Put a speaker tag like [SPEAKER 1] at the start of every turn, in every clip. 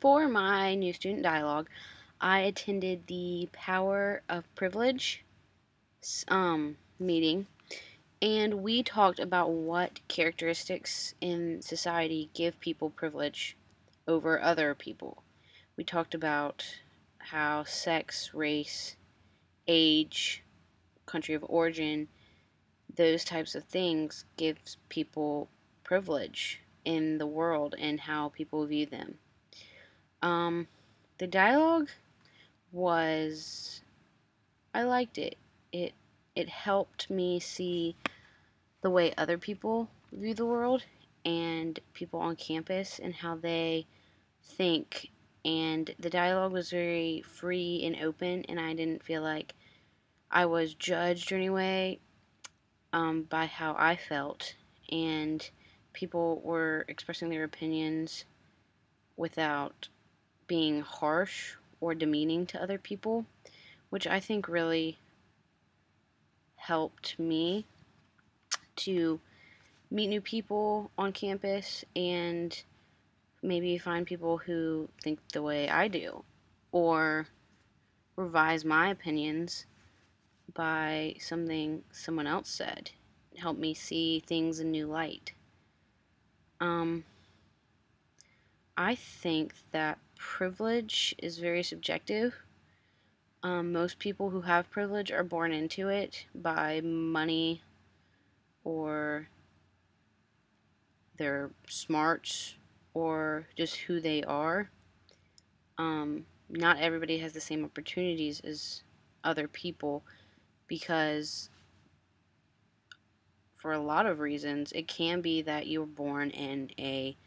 [SPEAKER 1] For my new student dialogue, I attended the Power of Privilege meeting, and we talked about what characteristics in society give people privilege over other people. We talked about how sex, race, age, country of origin, those types of things gives people privilege in the world and how people view them. Um, the dialogue was I liked it. It it helped me see the way other people view the world and people on campus and how they think. And the dialogue was very free and open, and I didn't feel like I was judged or anyway by how I felt. And people were expressing their opinions without being harsh or demeaning to other people, which I think really helped me to meet new people on campus and maybe find people who think the way I do or revise my opinions by something someone else said. Help me see things in new light. Um, I think that privilege is very subjective. Most people who have privilege are born into it by money or their smarts or just who they are. Not everybody has the same opportunities as other people because, for a lot of reasons, it can be that you were born in a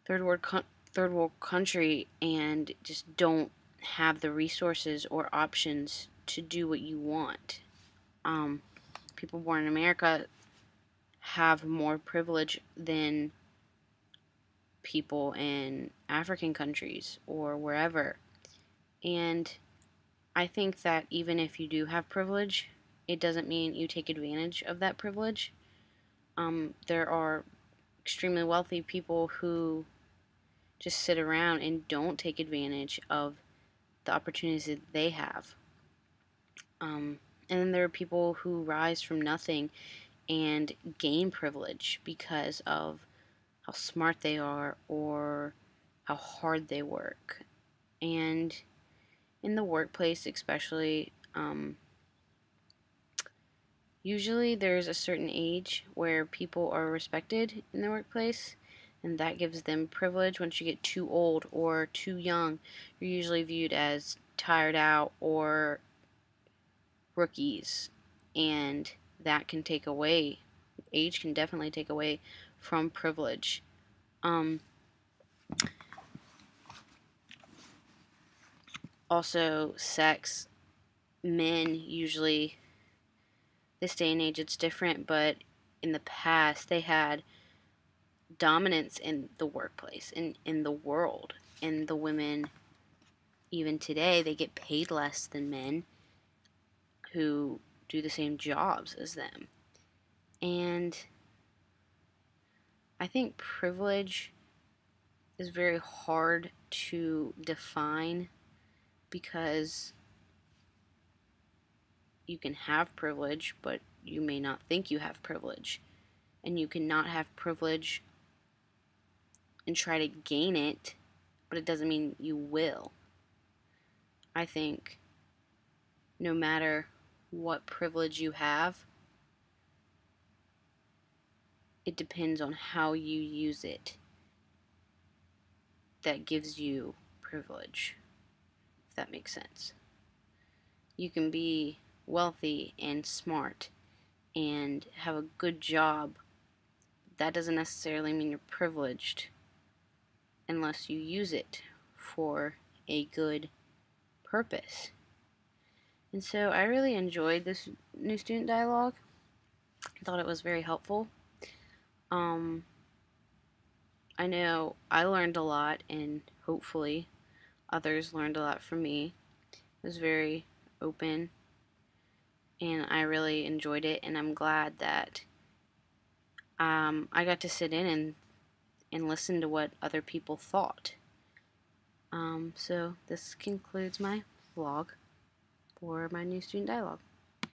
[SPEAKER 1] third world third world country and just don't have the resources or options to do what you want. Um, People born in America have more privilege than people in African countries or wherever. And I think that even if you do have privilege, it doesn't mean you take advantage of that privilege. There are extremely wealthy people who just sit around and don't take advantage of the opportunities that they have. And then there are people who rise from nothing and gain privilege because of how smart they are or how hard they work. And in the workplace, especially, usually there's a certain age where people are respected in the workplace, and that gives them privilege. Once you get too old or too young, you're usually viewed as tired out or rookies, and that can take away, age can definitely take away from privilege. Um, Also, sex, men usually, this day and age it's different, but in the past they had dominance in the workplace, in the world, and the women, even today, they get paid less than men who do the same jobs as them. And I think privilege is very hard to define because you can have privilege, but you may not think you have privilege. And you cannot have privilege and try to gain it, but it doesn't mean you will. I think no matter what privilege you have, it depends on how you use it that gives you privilege, if that makes sense. You can be wealthy and smart and have a good job. That doesn't necessarily mean you're privileged unless you use it for a good purpose. And so I really enjoyed this new student dialogue. I thought it was very helpful. Um, I know I learned a lot, and hopefully others learned a lot from me. It was very open, and I really enjoyed it, and I'm glad that I got to sit in and listen to what other people thought. So this concludes my vlog for my new student dialogue.